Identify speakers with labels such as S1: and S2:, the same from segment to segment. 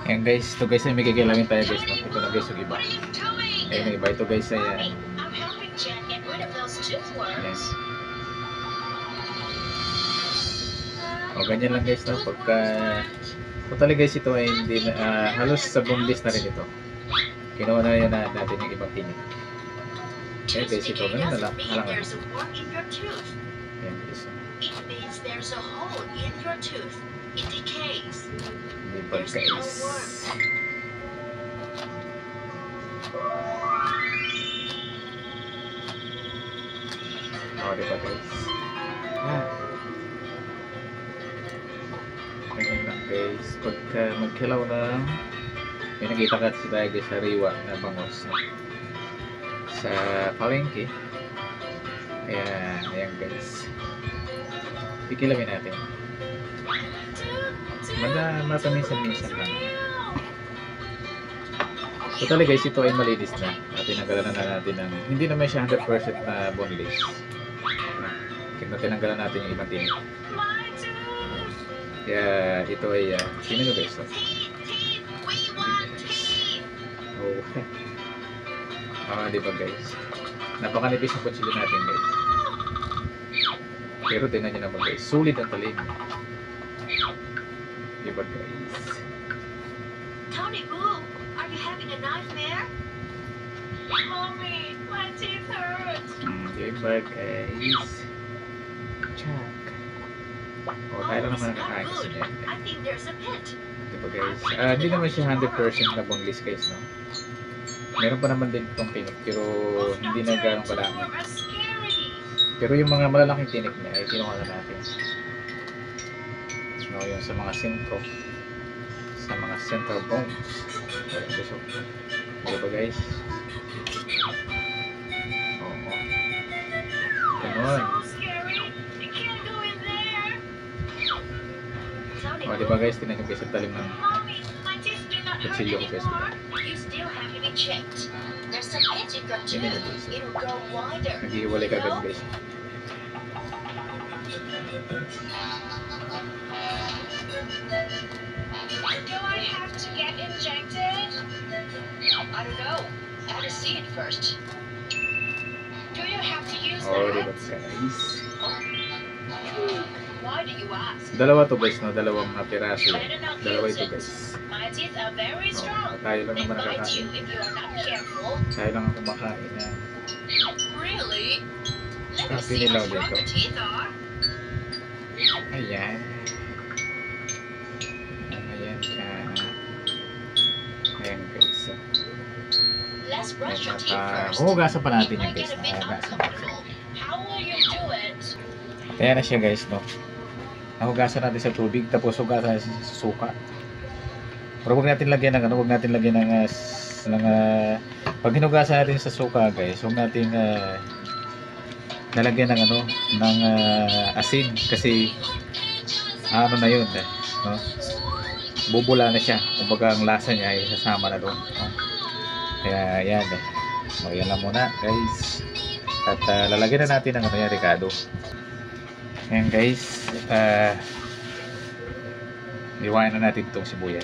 S1: Ayan guys, ito guys ay may kikilamin tayo guys. No? Ito na guys yung iba. Ayan yung iba. Ito guys ay ayan. Yes. O ganyan lang guys. No? Pagka totally guys ito ay hindi halos sa bunlis na rin ito. Kinuha na yun natin yung ibang tinik. Ayan guys ito. Ganun na lang. Halangan. Ayan guys.
S2: It means there's a hole in your tooth. It decays.
S1: Liver guys. Oh, diba guys? Yan. Ganyan lang guys. Pagka magkilaw lang, may nakita ka tayo guys sa riwa na bangos sa palengke. Ayan, ayan guys. Ikilamin natin. Mataminsan-minsan lang. Totally guys, ito ay malinis na. Tinanggalan na natin ng, hindi naman siya 100% na boneless. Tinanggalan natin yung ibang tinik. Kaya ito ay, tingnan nyo guys. Oh. Diba guys? Napakanipis ang kutsilyo natin guys. Pero tingnan nyo naman guys, sulit ang talim. Diba guys?
S2: Tony Boo, are you having a nightmare? Mommy, my teeth hurt.
S1: Diba guys? Check. O, tayo lang naman nakakain kasi niya.
S2: I think there's a pit.
S1: Diba guys? Hindi naman siya 100% na boneless guys, no? Meron pa naman din itong tinik, pero hindi na gano'ng kalami. Pero yung mga malalaking tinik niya ay kinuha na natin. No, yung sa mga sentro, sa mga central bones. Diba guys? Oo. Ganon. O, diba guys? Tinan nyo guys ang talim ng kutsilyo ko guys. Yan yun guys. Naghihiwalay ka agad guys.
S2: Do I have to get injected? I don't know. I have to see it first. Do you have to use
S1: Oh,
S2: that?
S1: diba guys?
S2: Why do you ask?
S1: Dalawa to guys, no? Dalawang mga piraso.
S2: Better not
S1: Dalawa
S2: use
S1: ito
S2: it.
S1: guys.
S2: My teeth are very strong.
S1: Tayo lang
S2: They
S1: naman
S2: bite
S1: nakakain.
S2: you if you are not careful.
S1: Tayo lang ang kumakain na.
S2: Really? Let me
S1: Ang
S2: see how
S1: pinilaw
S2: strong
S1: dito.
S2: the teeth are.
S1: Ayan. Ayan siya. Ayan guys.
S2: Let's brush your teeth first.
S1: Hugasan pa
S2: It
S1: natin yung
S2: might
S1: guys.
S2: get a bit
S1: Hugasan.
S2: uncomfortable. How will you do it?
S1: Ayan na siya guys, no? Nahugasan natin sa tubig, tapos hugasan natin sa suka. Pero huwag natin lagyan ng huwag natin lagyan ng pag hinugasan natin sa suka guys, huwag natin nalagyan ng ng asin kasi ano na yun no? Bubula na siya, kumbaga ang lasa niya ay sasama na doon, no? Kaya yan so yan lang muna guys, at lalagyan na natin ng yung Ricardo. Ayan guys, iwain na natin itong sibuyas.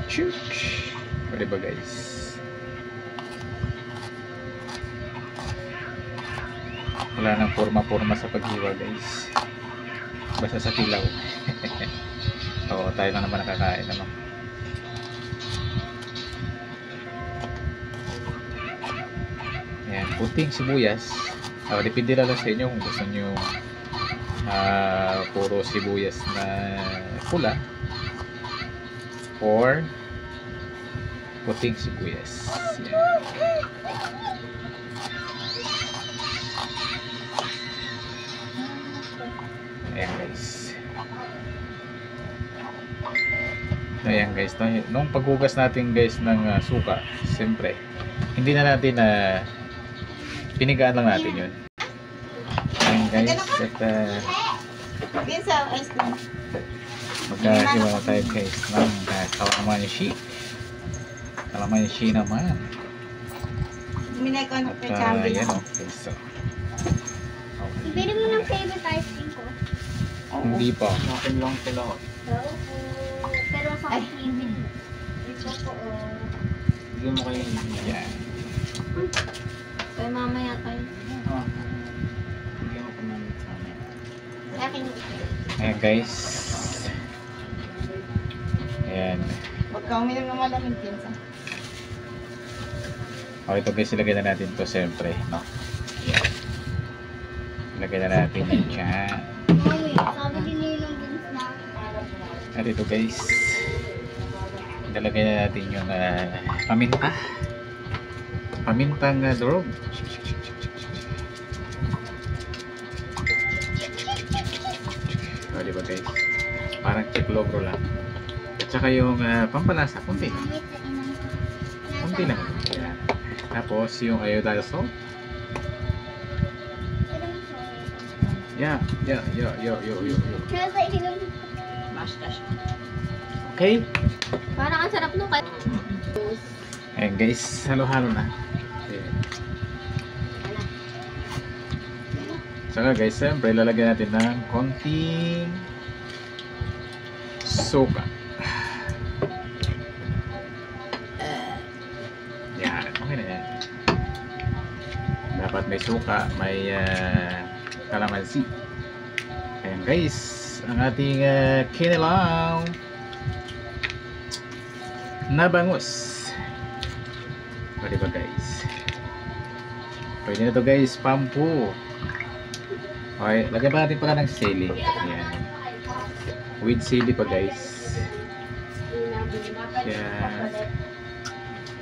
S1: Shoot! Pwede ba guys? Wala nang forma-forma sa paghiwa guys, basta sa kilaw. Oo, tayo lang naman nakakain naman. Ayan, puting sibuyas. Depende lang sa inyo kung gusto nyo puro sibuyas na pula or puting sibuyas. Ayan. Ayan guys. Ayan guys, nung paghugas natin guys ng suka, siyempre hindi na natin pinigaan lang natin yun. Ayan guys, at Magkasiwa na tayo guys ng kalamansi. Kalamansi naman.
S3: Minay ko anak
S1: At
S3: kay Chambi.
S1: yan o. Okay, so.
S4: Ibili mo ng favorite ice cream ko.
S1: Hindi pa.
S5: Akin lang sila.
S4: Pero sa
S3: Ay.
S4: favorite.
S3: Ito po.
S5: Bigyan mo kayo.
S1: Yan.
S4: Kaya mamaya tayo.
S5: Ah. Bigyan mo ko ng sana.
S4: Akin
S1: Ayan guys. Ayan.
S3: Huwag ka uminom ng malamig pinsa.
S1: Okay, ito guys, ilagay na natin to siyempre, no? Yan. Ilagay na natin yan dyan.
S4: Mami, sabi din ninong din na.
S1: At ito guys, ilalagay na natin yung paminta. Pamintang durog. O, diba guys? Parang chiklogro lang. At saka yung pampalasa, kunti lang.
S4: Mami, sa inang ko.
S1: Kunti lang. Yan. Tapos yung iodized salt. Yeah.
S4: Kaya sa inang
S3: Mash dash.
S1: Okay?
S4: parang ang sarap nung kaya.
S1: Ayan guys, halo-halo na. Ayan. Saka guys, siyempre lalagyan natin ng konting suka. Yan, okay na yan. Dapat may suka, may kalamansi. Ayan guys, ang ating kinilaw na bangus. O diba guys? Pwede na to guys, pampu. Okay, lagyan pa natin pala ng sili. Ayan. With sili pa guys. Ayan.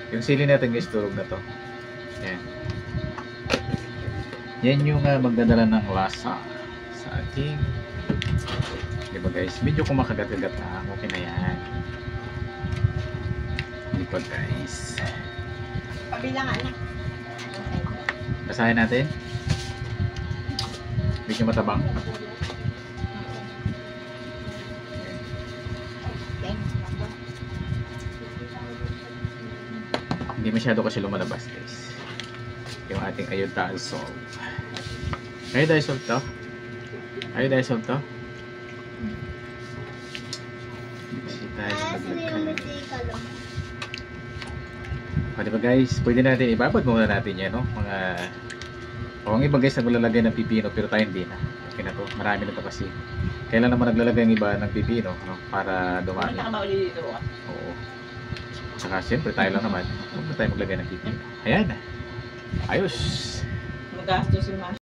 S1: Yung sili natin guys, turog na to. Ayan. Yan yung magdadala ng lasa sa ating, diba guys? Medyo kumakagat-kagat na. Okay na yan. Diba guys?
S3: Pabilang anak.
S1: Basahin natin. Medyo matabang. Hindi masyado kasi lumalabas guys. Yung ating iodized salt. Iodized salt to? Iodized salt to? Kasi tayo maglagay. O diba guys, pwede natin ibabad muna natin yan, no? Ang iba guys naglalagay ng pipino pero tayo hindi na. Okay na to, marami na to kasi. Kailan naman naglalagay ang iba ng pipino, no? Para dumami.
S3: Punta ka ba ulit dito?
S1: Oo. Saka siyempre tayo lang naman, huwag na tayo maglagay ng pipino. Ayan. Ayos.
S3: Magastos yung mash.